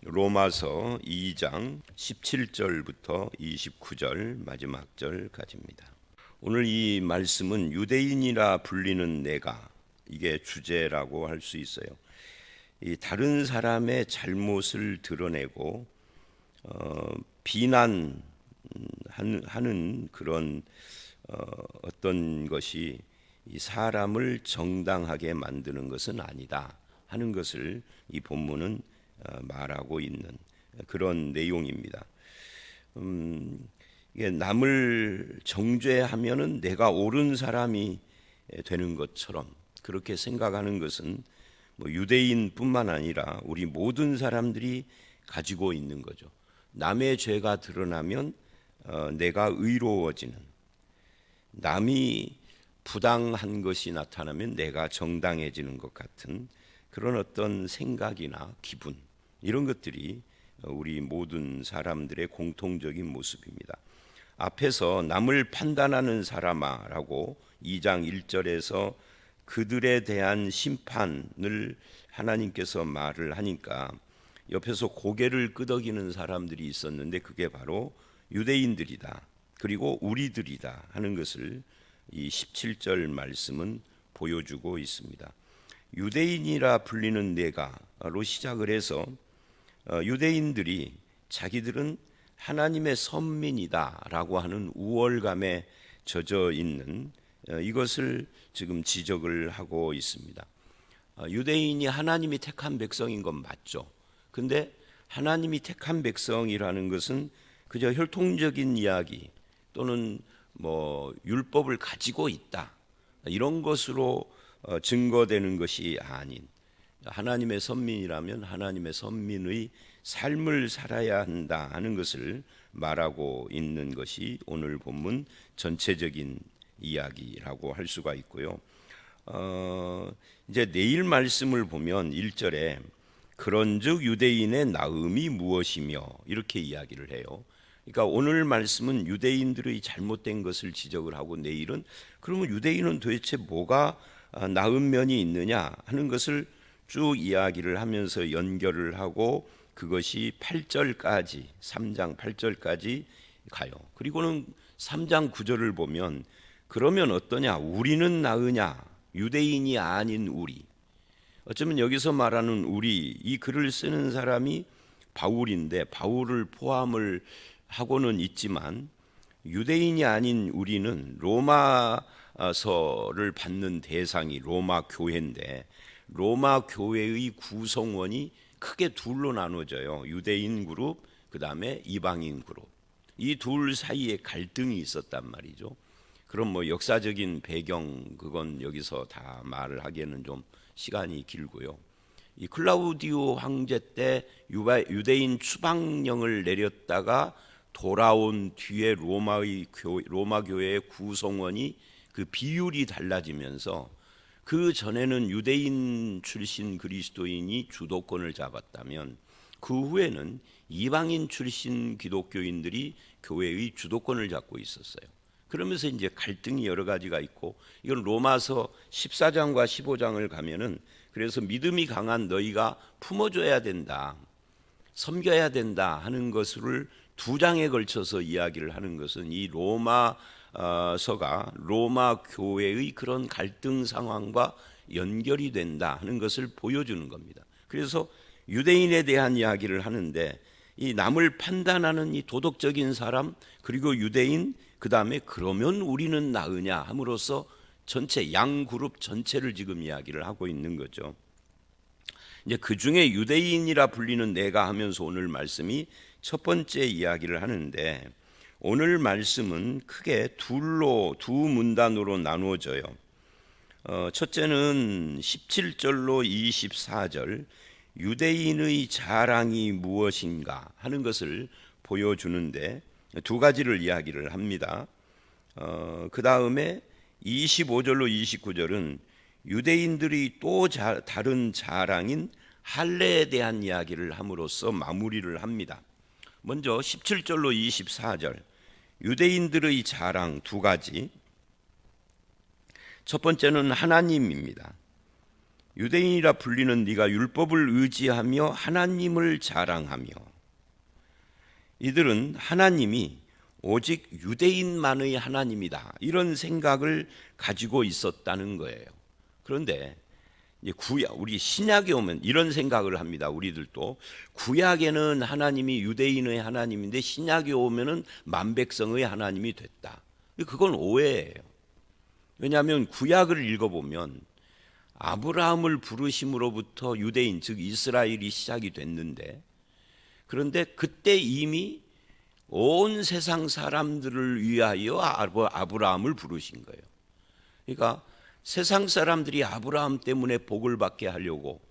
로마서 2장 17절부터 29절 마지막 절까지입니다. 오늘 이 말씀은 유대인이라 불리는 내가, 이게 주제라고 할 수 있어요. 이 다른 사람의 잘못을 드러내고 비난하는 그런 어떤 것이 이 사람을 정당하게 만드는 것은 아니다 하는 것을 이 본문은 말하고 있는 그런 내용입니다. 이게 남을 정죄하면은 내가 옳은 사람이 되는 것처럼 그렇게 생각하는 것은 뭐 유대인뿐만 아니라 우리 모든 사람들이 가지고 있는 거죠. 남의 죄가 드러나면 내가 의로워지는, 남이 부당한 것이 나타나면 내가 정당해지는 것 같은 그런 어떤 생각이나 기분, 이런 것들이 우리 모든 사람들의 공통적인 모습입니다. 앞에서 남을 판단하는 사람아라고 2장 1절에서 그들에 대한 심판을 하나님께서 말을 하니까 옆에서 고개를 끄덕이는 사람들이 있었는데 그게 바로 유대인들이다, 그리고 우리들이다 하는 것을 이 17절 말씀은 보여주고 있습니다. 유대인이라 불리는 내가로 시작을 해서 유대인들이 자기들은 하나님의 선민이다라고 하는 우월감에 젖어 있는 이것을 지금 지적을 하고 있습니다. 유대인이 하나님이 택한 백성인 건 맞죠. 근데 하나님이 택한 백성이라는 것은 그저 혈통적인 이야기 또는 뭐 율법을 가지고 있다, 이런 것으로 증거되는 것이 아닌, 하나님의 선민이라면 하나님의 선민의 삶을 살아야 한다 하는 것을 말하고 있는 것이 오늘 본문 전체적인 이야기라고 할 수가 있고요. 이제 내일 말씀을 보면 1절에 그런즉 유대인의 나음이 무엇이며 이렇게 이야기를 해요. 그러니까 오늘 말씀은 유대인들의 잘못된 것을 지적을 하고, 내일은 그러면 유대인은 도대체 뭐가 나은 면이 있느냐 하는 것을 쭉 이야기를 하면서 연결을 하고 그것이 8절까지, 3장 8절까지 가요. 그리고는 3장 9절을 보면 그러면 어떠냐, 우리는 나으냐, 유대인이 아닌 우리. 어쩌면 여기서 말하는 우리, 이 글을 쓰는 사람이 바울인데 바울을 포함을 하고는 있지만 유대인이 아닌 우리는 로마서를 받는 대상이 로마 교회인데 로마 교회의 구성원이 크게 둘로 나눠져요. 유대인 그룹, 그 다음에 이방인 그룹. 이 둘 사이에 갈등이 있었단 말이죠. 그럼 뭐 역사적인 배경, 그건 여기서 다 말을 하기에는 좀 시간이 길고요. 이 클라우디오 황제 때 유대인 추방령을 내렸다가 돌아온 뒤에 로마 교회의 구성원이 그 비율이 달라지면서 그 전에는 유대인 출신 그리스도인이 주도권을 잡았다면 그 후에는 이방인 출신 기독교인들이 교회의 주도권을 잡고 있었어요. 그러면서 이제 갈등이 여러 가지가 있고, 이건 로마서 14장과 15장을 가면은 그래서 믿음이 강한 너희가 품어줘야 된다, 섬겨야 된다 하는 것을 2장에 걸쳐서 이야기를 하는 것은 이 로마서가 로마 교회의 그런 갈등 상황과 연결이 된다 하는 것을 보여주는 겁니다. 그래서 유대인에 대한 이야기를 하는데 이 남을 판단하는 이 도덕적인 사람, 그리고 유대인, 그 다음에 그러면 우리는 나으냐 함으로써 전체 양그룹 전체를 지금 이야기를 하고 있는 거죠. 이제 그 중에 유대인이라 불리는 내가 하면서 오늘 말씀이 첫 번째 이야기를 하는데, 오늘 말씀은 크게 두 문단으로 나누어져요. 첫째는 17절로 24절 유대인의 자랑이 무엇인가 하는 것을 보여주는데 두 가지를 이야기를 합니다. 그 다음에 25절로 29절은 유대인들이 또 다른 자랑인 할례에 대한 이야기를 함으로써 마무리를 합니다. 먼저 17절로 24절 유대인들의 자랑 두 가지. 첫 번째는 하나님입니다. 유대인이라 불리는 네가 율법을 의지하며 하나님을 자랑하며. 이들은 하나님이 오직 유대인만의 하나님이다, 이런 생각을 가지고 있었다는 거예요. 그런데 이제 우리 신약에 오면 이런 생각을 합니다. 우리들도 구약에는 하나님이 유대인의 하나님인데 신약에 오면은 만백성의 하나님이 됐다. 그건 오해예요. 왜냐하면 구약을 읽어보면 아브라함을 부르심으로부터 유대인, 즉 이스라엘이 시작이 됐는데, 그런데 그때 이미 온 세상 사람들을 위하여 아브라함을 부르신 거예요. 그러니까 세상 사람들이 아브라함 때문에 복을 받게 하려고,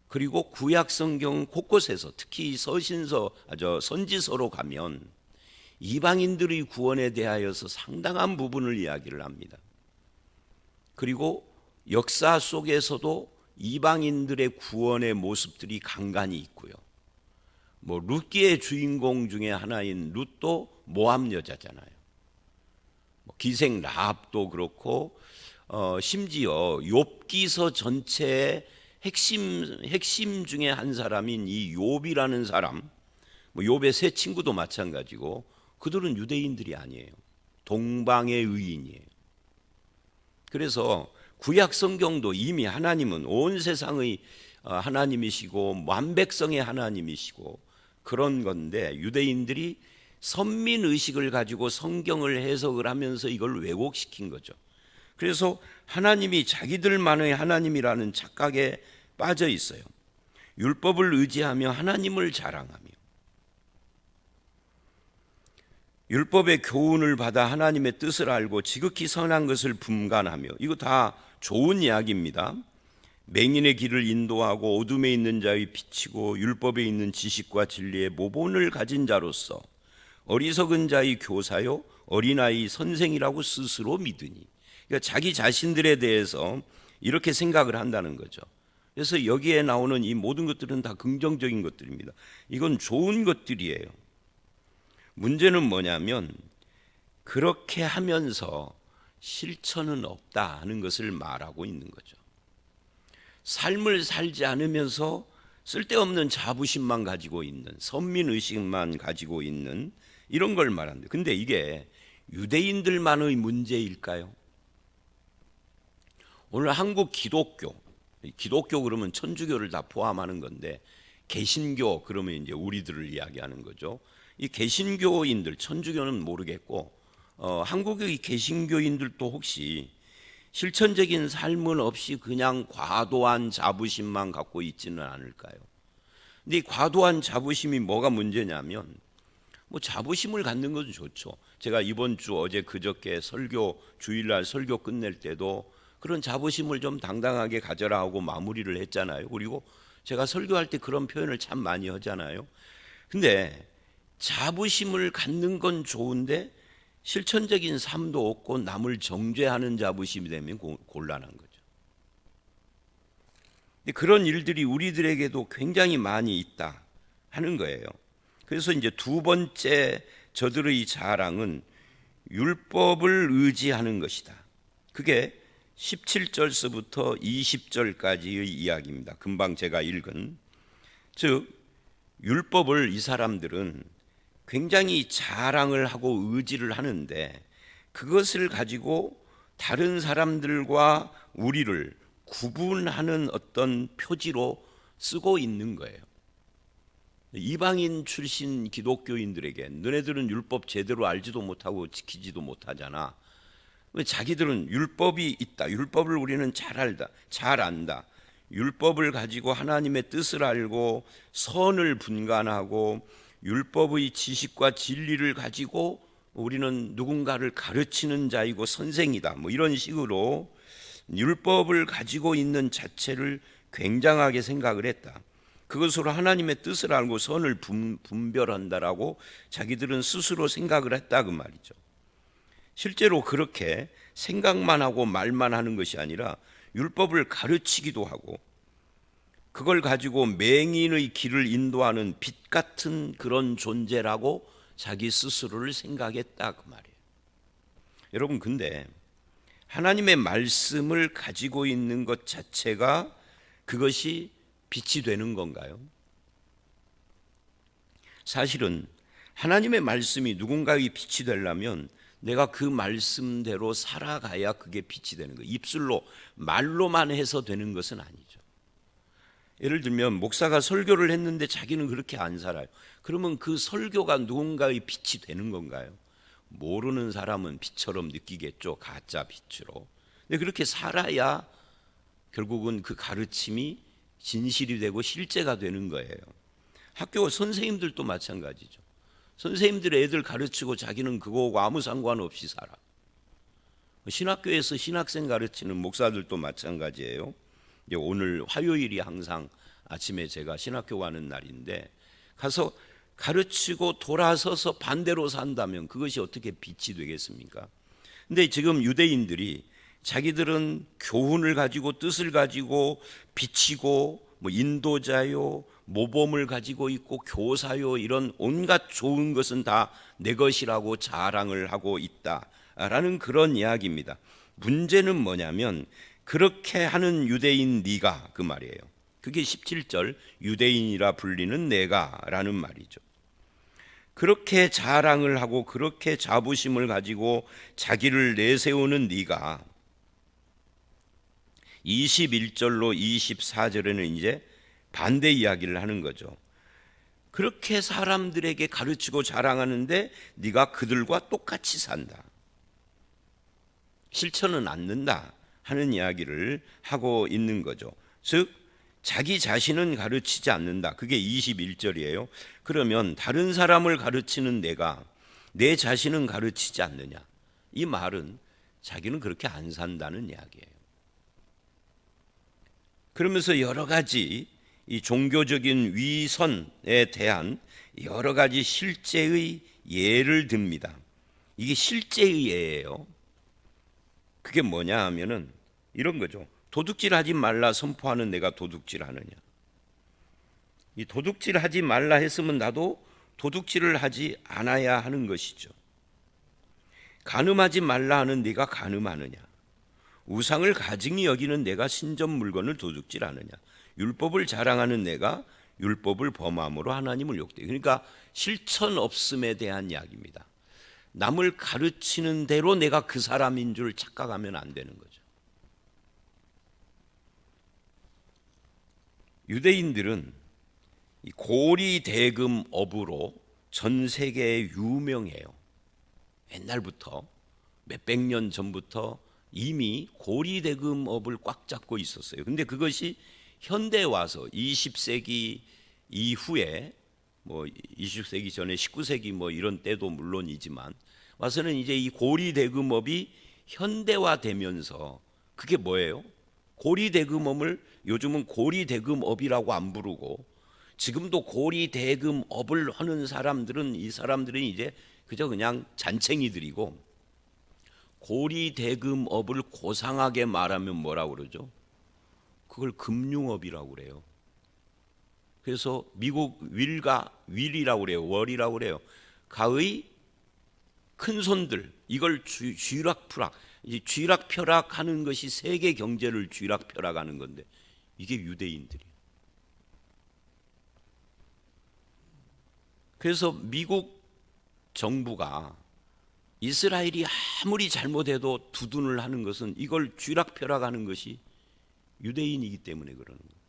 그리고 구약 성경 곳곳에서 특히 선지서로 가면 이방인들의 구원에 대하여서 상당한 부분을 이야기를 합니다. 그리고 역사 속에서도 이방인들의 구원의 모습들이 간간히 있고요. 룻기의 주인공 중에 하나인 룻도 모압 여자잖아요. 기생 라합도 그렇고, 심지어 욥기서 전체의 핵심 중에 한 사람인 이 욥이라는 사람, 욥의 세 친구도 마찬가지고, 그들은 유대인들이 아니에요. 동방의 의인이에요. 그래서 구약 성경도 이미 하나님은 온 세상의 하나님이시고 만백성의 하나님이시고 그런 건데, 유대인들이 선민의식을 가지고 성경을 해석을 하면서 이걸 왜곡시킨 거죠. 그래서 하나님이 자기들만의 하나님이라는 착각에 빠져 있어요. 율법을 의지하며 하나님을 자랑하며, 율법의 교훈을 받아 하나님의 뜻을 알고 지극히 선한 것을 분간하며, 이거 다 좋은 이야기입니다. 맹인의 길을 인도하고 어둠에 있는 자의 빛이고 율법에 있는 지식과 진리의 모본을 가진 자로서 어리석은 자의 교사요 어린아이 선생이라고 스스로 믿으니. 그러니까 자기 자신들에 대해서 이렇게 생각을 한다는 거죠. 그래서 여기에 나오는 이 모든 것들은 다 긍정적인 것들입니다. 이건 좋은 것들이에요. 문제는 뭐냐면 그렇게 하면서 실천은 없다 하는 것을 말하고 있는 거죠. 삶을 살지 않으면서 쓸데없는 자부심만 가지고 있는, 선민의식만 가지고 있는 이런 걸 말합니다. 근데 이게 유대인들만의 문제일까요? 오늘 한국 기독교 그러면 천주교를 다 포함하는 건데, 개신교 그러면 이제 우리들을 이야기하는 거죠. 이 개신교인들, 천주교는 모르겠고 한국의 개신교인들도 혹시 실천적인 삶은 없이 그냥 과도한 자부심만 갖고 있지는 않을까요? 근데 이 과도한 자부심이 뭐가 문제냐면, 자부심을 갖는 것은 좋죠. 제가 이번 주 어제 그저께 주일날 설교 끝낼 때도 그런 자부심을 좀 당당하게 가져라 하고 마무리를 했잖아요. 그리고 제가 설교할 때 그런 표현을 참 많이 하잖아요. 근데 자부심을 갖는 건 좋은데 실천적인 삶도 없고 남을 정죄하는 자부심이 되면 곤란한 거죠. 그런 일들이 우리들에게도 굉장히 많이 있다 하는 거예요. 그래서 이제 두 번째 저들의 자랑은 율법을 의지하는 것이다. 그게 17절서부터 20절까지의 이야기입니다. 금방 제가 읽은, 즉 율법을 이 사람들은 굉장히 자랑을 하고 의지를 하는데, 그것을 가지고 다른 사람들과 우리를 구분하는 어떤 표지로 쓰고 있는 거예요. 이방인 출신 기독교인들에게 너네들은 율법 제대로 알지도 못하고 지키지도 못하잖아. 자기들은 율법이 있다, 율법을 우리는 잘 안다, 율법을 가지고 하나님의 뜻을 알고 선을 분간하고 율법의 지식과 진리를 가지고 우리는 누군가를 가르치는 자이고 선생이다, 이런 식으로 율법을 가지고 있는 자체를 굉장하게 생각을 했다. 그것으로 하나님의 뜻을 알고 선을 분별한다라고 자기들은 스스로 생각을 했다 그 말이죠. 실제로 그렇게 생각만 하고 말만 하는 것이 아니라 율법을 가르치기도 하고, 그걸 가지고 맹인의 길을 인도하는 빛 같은 그런 존재라고 자기 스스로를 생각했다 그 말이에요. 여러분, 근데 하나님의 말씀을 가지고 있는 것 자체가 그것이 빛이 되는 건가요? 사실은 하나님의 말씀이 누군가의 빛이 되려면 내가 그 말씀대로 살아가야 그게 빛이 되는 거예요. 입술로 말로만 해서 되는 것은 아니죠. 예를 들면 목사가 설교를 했는데 자기는 그렇게 안 살아요. 그러면 그 설교가 누군가의 빛이 되는 건가요? 모르는 사람은 빛처럼 느끼겠죠. 가짜 빛으로. 근데 그렇게 살아야 결국은 그 가르침이 진실이 되고 실제가 되는 거예요. 학교 선생님들도 마찬가지죠. 선생님들 애들 가르치고 자기는 그거하고 아무 상관없이 살아. 신학교에서 신학생 가르치는 목사들도 마찬가지예요. 오늘 화요일이 항상 아침에 제가 신학교 가는 날인데 가서 가르치고 돌아서서 반대로 산다면 그것이 어떻게 빛이 되겠습니까? 근데 지금 유대인들이 자기들은 교훈을 가지고 뜻을 가지고 비치고 뭐 인도자요, 모범을 가지고 있고 교사요, 이런 온갖 좋은 것은 다 내 것이라고 자랑을 하고 있다라는 그런 이야기입니다. 문제는 뭐냐면 그렇게 하는 유대인 네가 그 말이에요. 그게 17절 유대인이라 불리는 내가라는 말이죠. 그렇게 자랑을 하고 그렇게 자부심을 가지고 자기를 내세우는 네가 21절로 24절에는 이제 반대 이야기를 하는 거죠. 그렇게 사람들에게 가르치고 자랑하는데 네가 그들과 똑같이 산다. 실천은 않는다 하는 이야기를 하고 있는 거죠. 즉 자기 자신은 가르치지 않는다. 그게 21절이에요. 그러면 다른 사람을 가르치는 내가 내 자신은 가르치지 않느냐. 이 말은 자기는 그렇게 안 산다는 이야기예요. 그러면서 여러 가지 이 종교적인 위선에 대한 여러 가지 실제의 예를 듭니다. 이게 실제의 예예요. 그게 뭐냐 하면은 이런 거죠. 도둑질하지 말라 선포하는 내가 도둑질하느냐. 이 도둑질하지 말라 했으면 나도 도둑질을 하지 않아야 하는 것이죠. 간음하지 말라 하는 네가 간음하느냐. 우상을 가증히 여기는 내가 신전 물건을 도둑질하느냐. 율법을 자랑하는 내가 율법을 범함으로 하나님을 욕되게. 그러니까 실천 없음에 대한 이야기입니다. 남을 가르치는 대로 내가 그 사람인 줄 착각하면 안 되는 거죠. 유대인들은 이 고리대금 업으로 전 세계에 유명해요. 옛날부터 몇백 년 전부터 이미 고리대금 업을 꽉 잡고 있었어요. 근데 그것이 현대에 와서 20세기 이후에 뭐 20세기 전에 19세기 뭐 이런 때도 물론이지만 와서는 이제 이 고리대금업이 현대화되면서 그게 뭐예요? 고리대금업을 요즘은 고리대금업이라고 안 부르고 지금도 고리대금업을 하는 사람들은 이 사람들은 이제 그저 그냥 잔챙이들이고 고리대금업을 고상하게 말하면 뭐라고 그러죠? 그걸 금융업이라고 그래요. 그래서 미국 윌이라고 그래요. 월이라고 그래요. 가의 큰 손들 이걸 쥐락펴락하는 것이 세계 경제를 쥐락펴락하는 건데 이게 유대인들이에요. 그래서 미국 정부가 이스라엘이 아무리 잘못해도 두둔을 하는 것은 이걸 쥐락펴락하는 것이 유대인이기 때문에 그러는 거예요.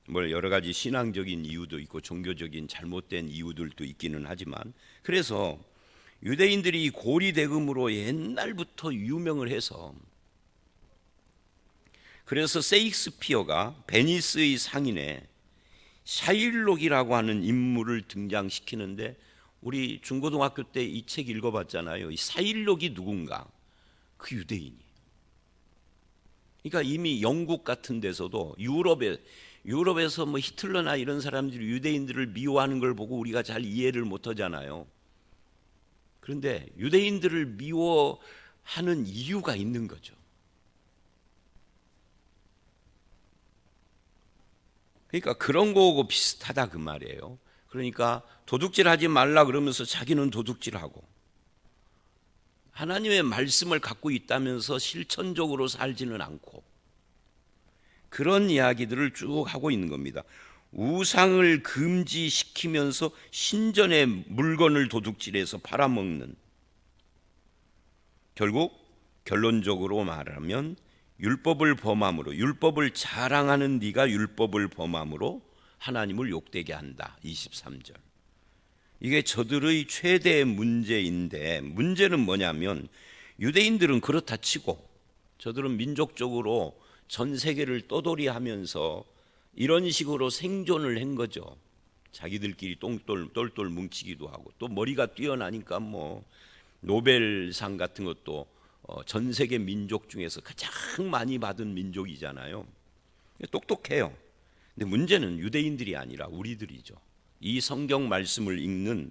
뭐 여러 가지 신앙적인 이유도 있고 종교적인 잘못된 이유들도 있기는 하지만 그래서 유대인들이 고리대금으로 옛날부터 유명을 해서 그래서 세익스피어가 베니스의 상인에 샤일록이라고 하는 인물을 등장시키는데 우리 중고등학교 때 이 책 읽어봤잖아요. 이 샤일록이 누군가? 그 유대인이. 그러니까 이미 영국 같은 데서도 유럽에서 뭐 히틀러나 이런 사람들이 유대인들을 미워하는 걸 보고 우리가 잘 이해를 못하잖아요. 그런데 유대인들을 미워하는 이유가 있는 거죠. 그러니까 그런 거하고 비슷하다 그 말이에요. 그러니까 도둑질하지 말라 그러면서 자기는 도둑질하고 하나님의 말씀을 갖고 있다면서 실천적으로 살지는 않고 그런 이야기들을 쭉 하고 있는 겁니다. 우상을 금지시키면서 신전의 물건을 도둑질해서 팔아먹는, 결국 결론적으로 말하면 율법을 범함으로, 율법을 자랑하는 네가 율법을 범함으로 하나님을 욕되게 한다. 23절. 이게 저들의 최대 문제인데, 문제는 뭐냐면 유대인들은 그렇다 치고 저들은 민족적으로 전 세계를 떠돌이하면서 이런 식으로 생존을 한 거죠. 자기들끼리 똘똘 뭉치기도 하고, 또 머리가 뛰어나니까 뭐 노벨상 같은 것도 전 세계 민족 중에서 가장 많이 받은 민족이잖아요. 똑똑해요. 근데 문제는 유대인들이 아니라 우리들이죠. 이 성경 말씀을 읽는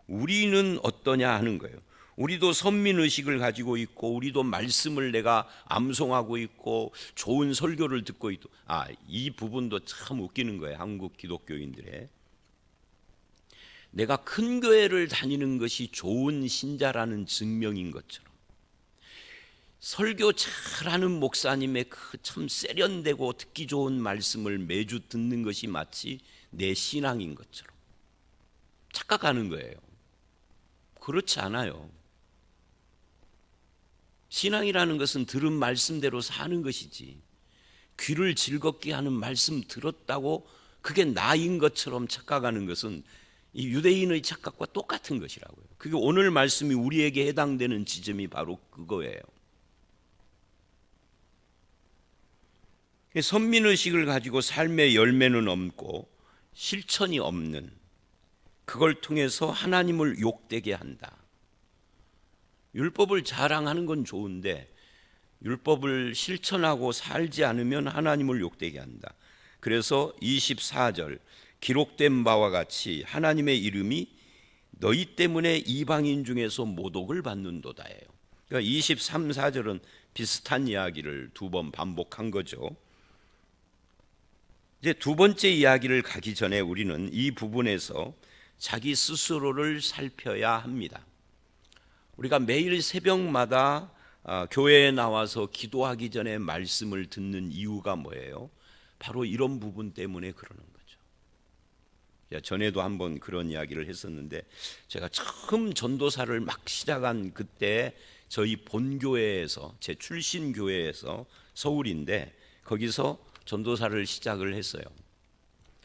우리는 어떠냐 하는 거예요. 우리도 선민의식을 가지고 있고, 우리도 말씀을 내가 암송하고 있고, 좋은 설교를 듣고 있고. 이 부분도 참 웃기는 거예요. 한국 기독교인들의. 내가 큰 교회를 다니는 것이 좋은 신자라는 증명인 것처럼, 설교 잘하는 목사님의 그 참 세련되고 듣기 좋은 말씀을 매주 듣는 것이 마치 내 신앙인 것처럼 착각하는 거예요. 그렇지 않아요. 신앙이라는 것은 들은 말씀대로 사는 것이지, 귀를 즐겁게 하는 말씀 들었다고 그게 나인 것처럼 착각하는 것은 이 유대인의 착각과 똑같은 것이라고요. 그게 오늘 말씀이 우리에게 해당되는 지점이 바로 그거예요. 선민의식을 가지고 삶의 열매는 없고 실천이 없는, 그걸 통해서 하나님을 욕되게 한다. 율법을 자랑하는 건 좋은데 율법을 실천하고 살지 않으면 하나님을 욕되게 한다. 그래서 24절, 기록된 바와 같이 하나님의 이름이 너희 때문에 이방인 중에서 모독을 받는도다예요. 그러니까 23, 4절은 비슷한 이야기를 두 번 반복한 거죠. 이제 두 번째 이야기를 가기 전에 우리는 이 부분에서 자기 스스로를 살펴야 합니다. 우리가 매일 새벽마다 교회에 나와서 기도하기 전에 말씀을 듣는 이유가 뭐예요? 바로 이런 부분 때문에 그러는 거죠. 전에도 한번 그런 이야기를 했었는데, 제가 처음 전도사를 막 시작한 그때 저희 본교회에서, 제 출신 교회에서, 서울인데 거기서 전도사를 시작을 했어요.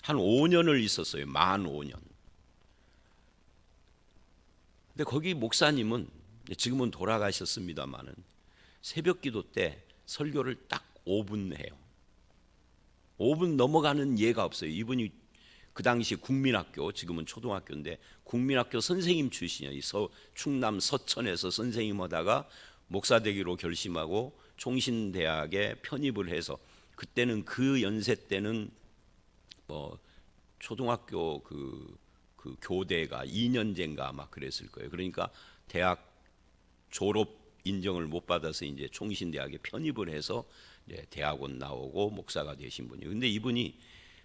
한 5년을 있었어요. 만 5년. 근데 거기 목사님은 지금은 돌아가셨습니다마는 새벽 기도 때 설교를 딱 5분 해요. 5분 넘어가는 예가 없어요. 이분이 그 당시 국민학교, 지금은 초등학교인데 국민학교 선생님 출신이에요. 충남 서천에서 선생님 하다가 목사 되기로 결심하고 총신대학에 편입을 해서, 그때는 그 연세 때는 뭐 초등학교 그 교대가 2년제인가 막 그랬을 거예요. 그러니까 대학 졸업 인정을 못 받아서 이제 총신대학에 편입을 해서 이제 대학원 나오고 목사가 되신 분이에요. 근데 이분이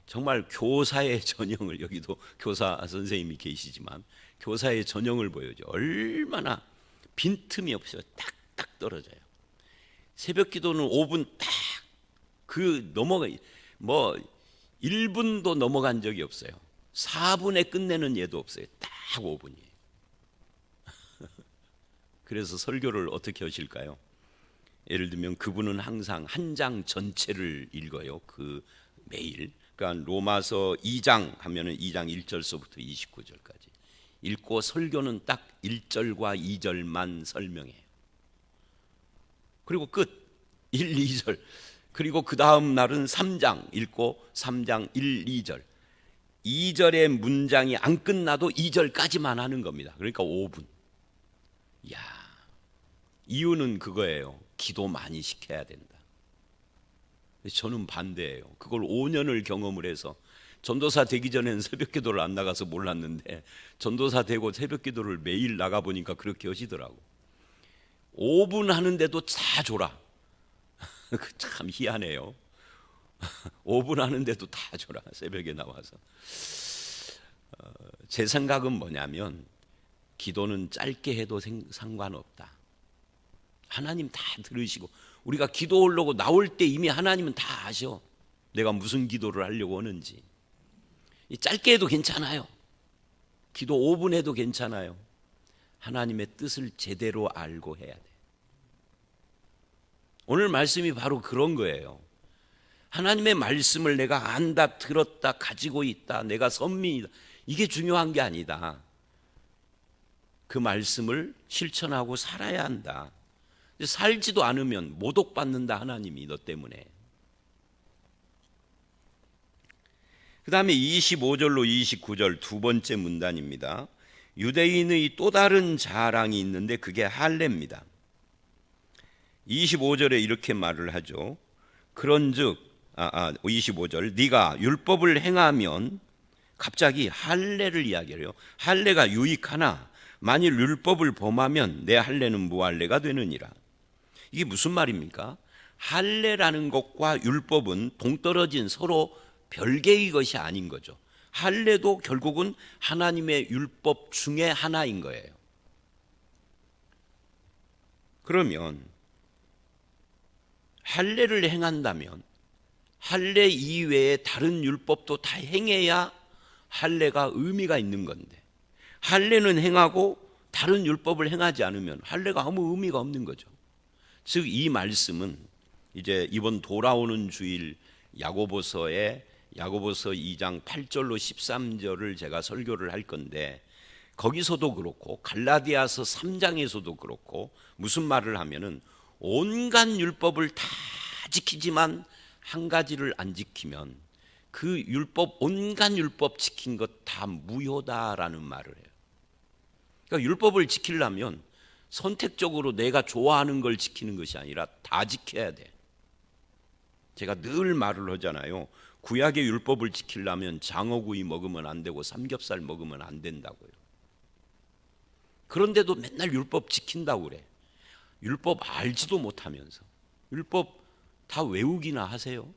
정말 교사의 전형을, 여기도 교사 선생님이 계시지만 교사의 전형을 보여줘. 얼마나 빈틈이 없어요. 딱딱 떨어져요. 새벽 기도는 5분 딱 넘어가, 뭐 1분도 넘어간 적이 없어요. 4분에 끝내는 예도 없어요. 딱 5분이에요. 그래서 설교를 어떻게 하실까요? 예를 들면 그분은 항상 한 장 전체를 읽어요. 그 매일. 그러니까 로마서 2장 하면은 2장 1절서부터 29절까지 읽고, 설교는 딱 1절과 2절만 설명해요. 그리고 끝. 1, 2절. 그리고 그 다음 날은 3장 읽고 3장 1, 2절. 2절의 문장이 안 끝나도 2절까지만 하는 겁니다. 그러니까 5분. 이야, 이유는 그거예요. 기도 많이 시켜야 된다. 저는 반대예요. 그걸 5년을 경험을 해서, 전도사 되기 전에는 새벽 기도를 안 나가서 몰랐는데 전도사 되고 새벽 기도를 매일 나가 보니까 그렇게 하시더라고. 5분 하는데도 다 졸아. 참 희한해요. 5분 하는데도 다 졸아. 새벽에 나와서. 제 생각은 뭐냐면, 기도는 짧게 해도 상관없다. 하나님 다 들으시고, 우리가 기도 하려고 나올 때 이미 하나님은 다 아셔. 내가 무슨 기도를 하려고 하는지. 짧게 해도 괜찮아요. 기도 5분 해도 괜찮아요. 하나님의 뜻을 제대로 알고 해야 돼. 오늘 말씀이 바로 그런 거예요. 하나님의 말씀을 내가 안다, 들었다, 가지고 있다, 내가 선민이다, 이게 중요한 게 아니다. 그 말씀을 실천하고 살아야 한다. 살지도 않으면 모독받는다, 하나님이 너 때문에. 그 다음에 25절로 29절 두 번째 문단입니다. 유대인의 또 다른 자랑이 있는데 그게 할례입니다. 25절에 이렇게 말을 하죠. 그런즉 25절 네가 율법을 행하면, 갑자기 할례를 이야기해요. 할례가 유익하나 만일 율법을 범하면 내 할례는 무할례가 되느니라. 이게 무슨 말입니까? 할례라는 것과 율법은 동떨어진 서로 별개의 것이 아닌 거죠. 할례도 결국은 하나님의 율법 중에 하나인 거예요. 그러면 할례를 행한다면 할례 이외에 다른 율법도 다 행해야 할례가 의미가 있는 건데, 할례는 행하고 다른 율법을 행하지 않으면 할례가 아무 의미가 없는 거죠. 즉 이 말씀은 이제 이번 돌아오는 주일 야고보서 2장 8절로 13절을 제가 설교를 할 건데, 거기서도 그렇고 갈라디아서 3장에서도 그렇고 무슨 말을 하면은 온갖 율법을 다 지키지만 한 가지를 안 지키면 그 율법, 온갖 율법 지킨 것 다 무효다라는 말을 해요. 그러니까 율법을 지키려면 선택적으로 내가 좋아하는 걸 지키는 것이 아니라 다 지켜야 돼. 제가 늘 말을 하잖아요. 구약의 율법을 지키려면 장어구이 먹으면 안 되고 삼겹살 먹으면 안 된다고요. 그런데도 맨날 율법 지킨다고 그래. 율법 알지도 못하면서. 율법 다 외우기나 하세요?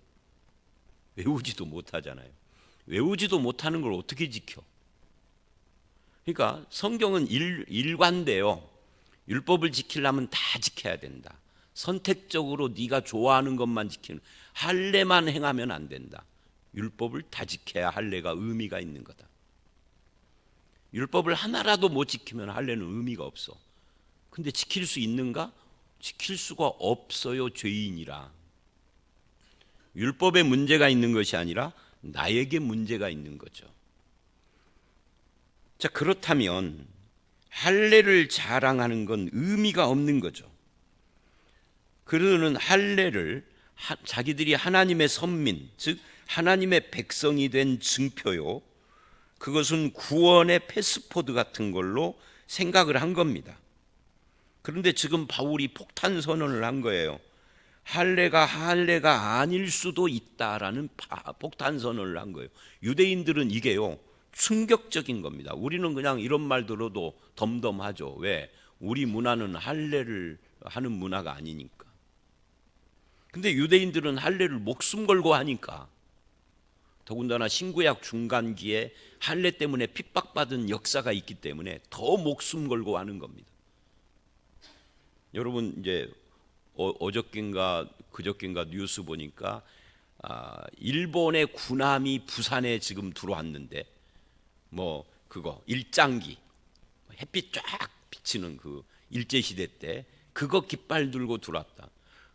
외우지도 못하잖아요. 외우지도 못하는 걸 어떻게 지켜? 그러니까 성경은 일관돼요. 율법을 지키려면 다 지켜야 된다. 선택적으로 네가 좋아하는 것만 지키는, 할례만 행하면 안 된다. 율법을 다 지켜야 할례가 의미가 있는 거다. 율법을 하나라도 못 지키면 할례는 의미가 없어. 근데 지킬 수 있는가? 지킬 수가 없어요, 죄인이라. 율법에 문제가 있는 것이 아니라 나에게 문제가 있는 거죠. 자, 그렇다면 할례를 자랑하는 건 의미가 없는 거죠. 그들은 할례를 자기들이 하나님의 선민, 즉 하나님의 백성이 된 증표요, 그것은 구원의 패스포드 같은 걸로 생각을 한 겁니다. 그런데 지금 바울이 폭탄 선언을 한 거예요. 할례가 아닐 수도 있다라는 폭탄 선언을 한 거예요. 유대인들은 이게요, 충격적인 겁니다. 우리는 그냥 이런 말 들어도 덤덤하죠. 왜? 우리 문화는 할례를 하는 문화가 아니니까. 근데 유대인들은 할례를 목숨 걸고 하니까, 더군다나 신구약 중간기에 할례 때문에 핍박받은 역사가 있기 때문에 더 목숨 걸고 하는 겁니다. 여러분 이제 어저께인가 그저께인가 뉴스 보니까 일본의 군함이 부산에 지금 들어왔는데, 뭐 그거 일장기, 햇빛 쫙 비치는 그 일제시대 때 그거 깃발 들고 들어왔다.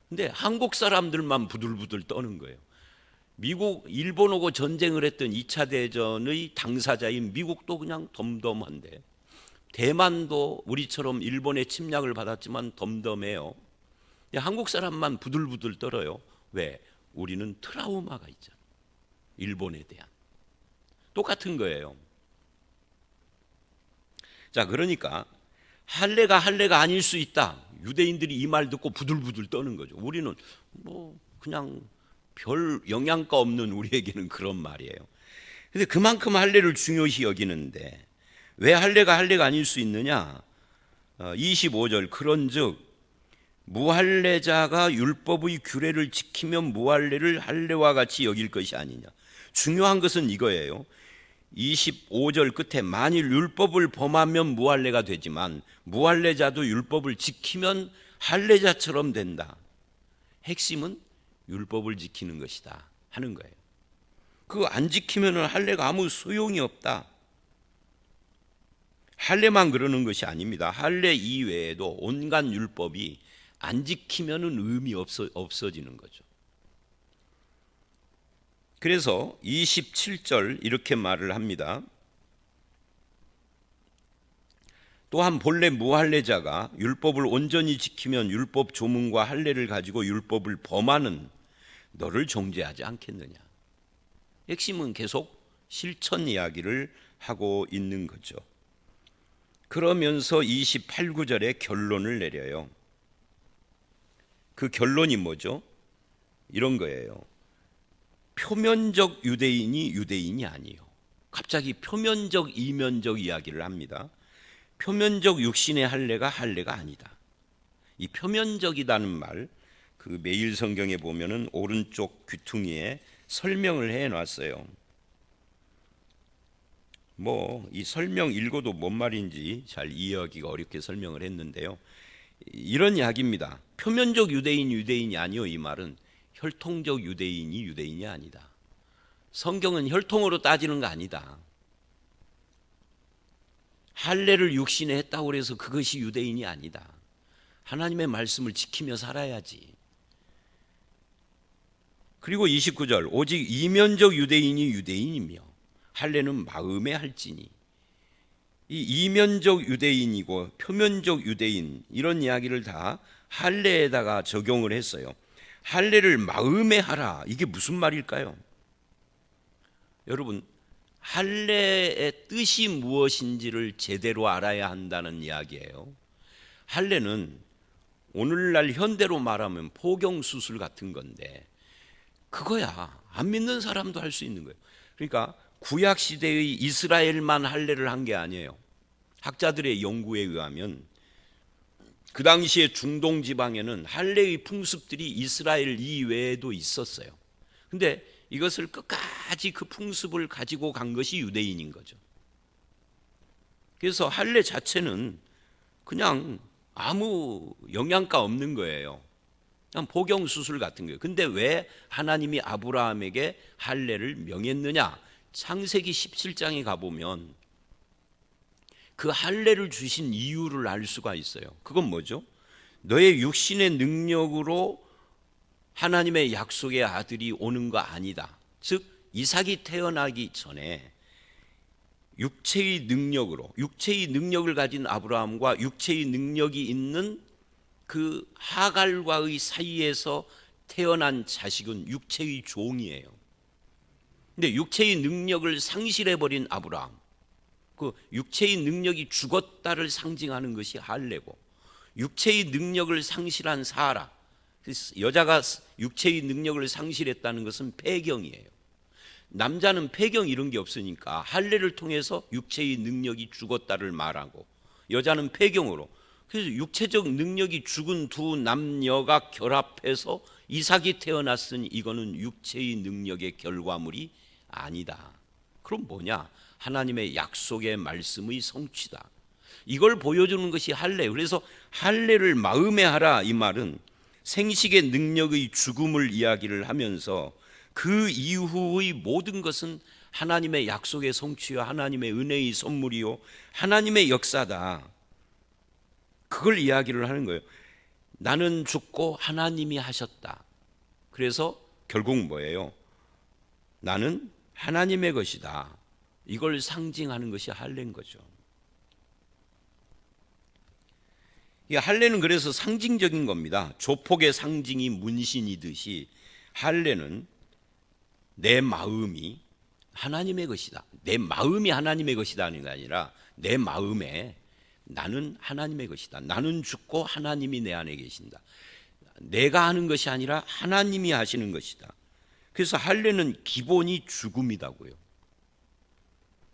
근데 한국 사람들만 부들부들 떠는 거예요. 일본하고 전쟁을 했던 2차 대전의 당사자인 미국도 그냥 덤덤한데, 대만도 우리처럼 일본의 침략을 받았지만 덤덤해요. 한국 사람만 부들부들 떨어요. 왜? 우리는 트라우마가 있잖아요. 일본에 대한. 똑같은 거예요. 자, 그러니까 할례가 아닐 수 있다. 유대인들이 이 말 듣고 부들부들 떠는 거죠. 우리는 뭐 그냥 별 영향가 없는 우리에게는 그런 말이에요. 근데 그만큼 할례를 중요시 여기는데 왜 할례가 아닐 수 있느냐? 25절 그런즉 무할례자가 율법의 규례를 지키면 무할례를 할례와 같이 여길 것이 아니냐. 중요한 것은 이거예요. 25절 끝에 만일 율법을 범하면 무할례가 되지만 무할례자도 율법을 지키면 할례자처럼 된다. 핵심은 율법을 지키는 것이다. 하는 거예요. 그거 안 지키면은 할례가 아무 소용이 없다. 할례만 그러는 것이 아닙니다. 할례 이외에도 온갖 율법이 안 지키면은 의미 없어지는 거죠. 그래서 27절 이렇게 말을 합니다. 또한 본래 무할례자가 율법을 온전히 지키면 율법 조문과 할례를 가지고 율법을 범하는 너를 정죄하지 않겠느냐. 핵심은 계속 실천 이야기를 하고 있는 거죠. 그러면서 28, 9절에 결론을 내려요. 그 결론이 뭐죠? 이런 거예요. 표면적 유대인이 유대인이 아니에요. 갑자기 표면적 이면적 이야기를 합니다. 표면적 육신의 할례가 할례가 아니다. 이 표면적이라는 말, 그 매일 성경에 보면은 오른쪽 귀퉁이에 설명을 해놨어요. 이 설명 읽어도 뭔 말인지 잘 이해하기가 어렵게 설명을 했는데요. 이런 이야기입니다. 표면적 유대인이 아니요. 이 말은 혈통적 유대인이 아니다. 성경은 혈통으로 따지는 거 아니다. 할례를 육신에 했다고 해서 그것이 유대인이 아니다. 하나님의 말씀을 지키며 살아야지. 그리고 29절 오직 이면적 유대인이 유대인이며 할례는 마음에 할지니. 이 이면적 유대인이고 표면적 유대인 이런 이야기를 다 할례에다가 적용을 했어요. 할례를 마음에 하라. 이게 무슨 말일까요? 여러분, 할례의 뜻이 무엇인지를 제대로 알아야 한다는 이야기예요. 할례는 오늘날 현대로 말하면 포경수술 같은 건데 그거야 안 믿는 사람도 할 수 있는 거예요. 그러니까 구약 시대의 이스라엘만 할례를 한 게 아니에요. 학자들의 연구에 의하면 그 당시에 중동 지방에는 할례의 풍습들이 이스라엘 이외에도 있었어요. 근데 이것을 끝까지 그 풍습을 가지고 간 것이 유대인인 거죠. 그래서 할례 자체는 그냥 아무 영양가 없는 거예요. 그냥 포경수술 같은 거예요. 근데 왜 하나님이 아브라함에게 할례를 명했느냐? 창세기 17장에 가보면 그 할례를 주신 이유를 알 수가 있어요. 그건 뭐죠? 너의 육신의 능력으로 하나님의 약속의 아들이 오는 거 아니다. 즉 이삭이 태어나기 전에 육체의 능력을 가진 아브라함과 육체의 능력이 있는 그 하갈과의 사이에서 태어난 자식은 육체의 종이에요. 근데 육체의 능력을 상실해버린 아브라함, 그 육체의 능력이 죽었다를 상징하는 것이 할례고, 육체의 능력을 상실한 사라, 여자가 육체의 능력을 상실했다는 것은 폐경이에요. 남자는 폐경 이런 게 없으니까 할례를 통해서 육체의 능력이 죽었다를 말하고, 여자는 폐경으로, 그래서 육체적 능력이 죽은 두 남녀가 결합해서 이삭이 태어났으니 이거는 육체의 능력의 결과물이 아니다. 그럼 뭐냐? 하나님의 약속의 말씀의 성취다. 이걸 보여주는 것이 할례. 그래서 할례를 마음에 하라 이 말은 생식의 능력의 죽음을 이야기를 하면서 그 이후의 모든 것은 하나님의 약속의 성취와 하나님의 은혜의 선물이요 하나님의 역사다. 그걸 이야기를 하는 거예요. 나는 죽고 하나님이 하셨다. 그래서 결국 뭐예요? 나는 하나님의 것이다. 이걸 상징하는 것이 할례인 거죠. 이 할례는 그래서 상징적인 겁니다. 조폭의 상징이 문신이듯이 할례는 내 마음이 하나님의 것이다. 내 마음이 하나님의 것이다 하는 게 아니라 내 마음에 나는 하나님의 것이다. 나는 죽고 하나님이 내 안에 계신다. 내가 하는 것이 아니라 하나님이 하시는 것이다. 그래서 할례는 기본이 죽음이다고요.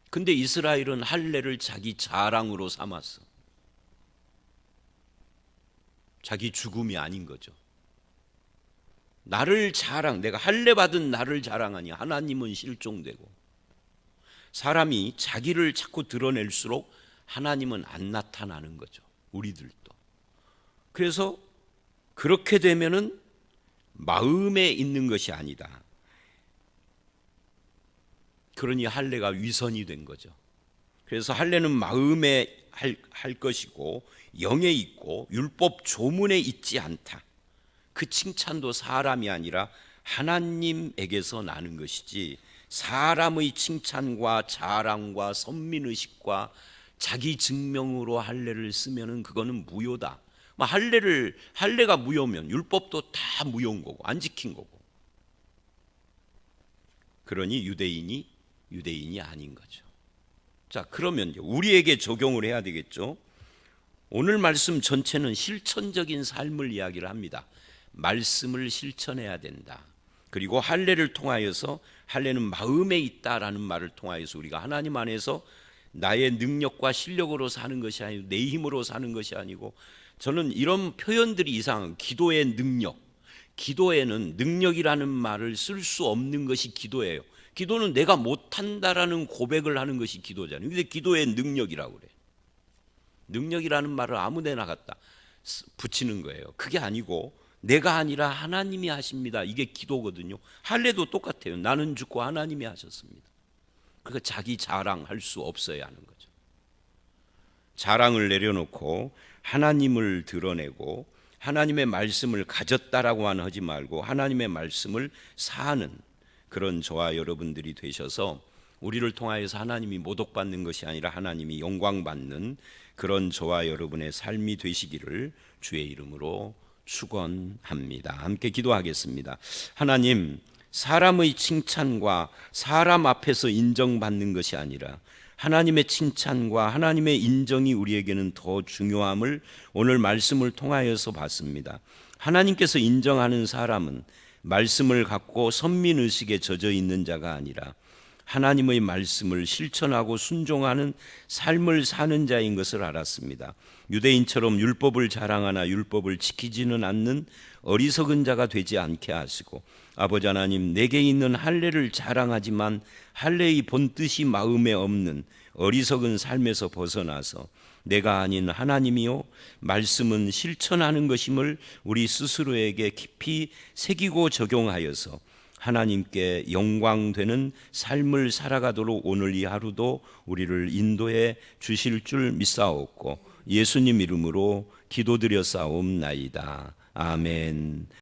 근데 이스라엘은 할례를 자기 자랑으로 삼았어. 자기 죽음이 아닌 거죠. 나를 자랑, 내가 할례 받은 나를 자랑하니 하나님은 실종되고, 사람이 자기를 자꾸 드러낼수록 하나님은 안 나타나는 거죠. 우리들도. 그래서 그렇게 되면은 마음에 있는 것이 아니다. 그러니 할례가 위선이 된 거죠. 그래서 할례는 마음에 할 것이고 영에 있고 율법 조문에 있지 않다. 그 칭찬도 사람이 아니라 하나님에게서 나는 것이지, 사람의 칭찬과 자랑과 선민의식과 자기 증명으로 할례를 쓰면은 그거는 무효다. 할례가 무효면 율법도 다 무효인 거고 안 지킨 거고. 그러니 유대인이 아닌 거죠. 자, 그러면 우리에게 적용을 해야 되겠죠. 오늘 말씀 전체는 실천적인 삶을 이야기를 합니다. 말씀을 실천해야 된다. 그리고 할례를 통하여서, 할례는 마음에 있다라는 말을 통하여서 우리가 하나님 안에서 나의 능력과 실력으로 사는 것이 아니고 내 힘으로 사는 것이 아니고, 저는 이런 표현들이 이상한, 기도의 능력, 기도에는 능력이라는 말을 쓸 수 없는 것이 기도예요. 기도는 내가 못한다라는 고백을 하는 것이 기도잖아요. 근데 기도의 능력이라고 그래요. 능력이라는 말을 아무 데나 갖다 붙이는 거예요. 그게 아니고 내가 아니라 하나님이 하십니다. 이게 기도거든요. 할례도 똑같아요. 나는 죽고 하나님이 하셨습니다. 그러니까 자기 자랑할 수 없어야 하는 거죠. 자랑을 내려놓고 하나님을 드러내고 하나님의 말씀을 가졌다라고 하지 말고 하나님의 말씀을 사는 그런 저와 여러분들이 되셔서, 우리를 통하여서 하나님이 모독받는 것이 아니라 하나님이 영광받는 그런 저와 여러분의 삶이 되시기를 주의 이름으로 축원합니다. 함께 기도하겠습니다. 하나님, 사람의 칭찬과 사람 앞에서 인정받는 것이 아니라 하나님의 칭찬과 하나님의 인정이 우리에게는 더 중요함을 오늘 말씀을 통하여서 봤습니다. 하나님께서 인정하는 사람은 말씀을 갖고 선민의식에 젖어 있는 자가 아니라 하나님의 말씀을 실천하고 순종하는 삶을 사는 자인 것을 알았습니다. 유대인처럼 율법을 자랑하나 율법을 지키지는 않는 어리석은 자가 되지 않게 하시고, 아버지 하나님, 내게 있는 할례를 자랑하지만 할례의 본뜻이 마음에 없는 어리석은 삶에서 벗어나서 내가 아닌 하나님이요 말씀은 실천하는 것임을 우리 스스로에게 깊이 새기고 적용하여서 하나님께 영광되는 삶을 살아가도록 오늘 이 하루도 우리를 인도해 주실 줄 믿사옵고 예수님 이름으로 기도드려 싸움나이다. 아멘.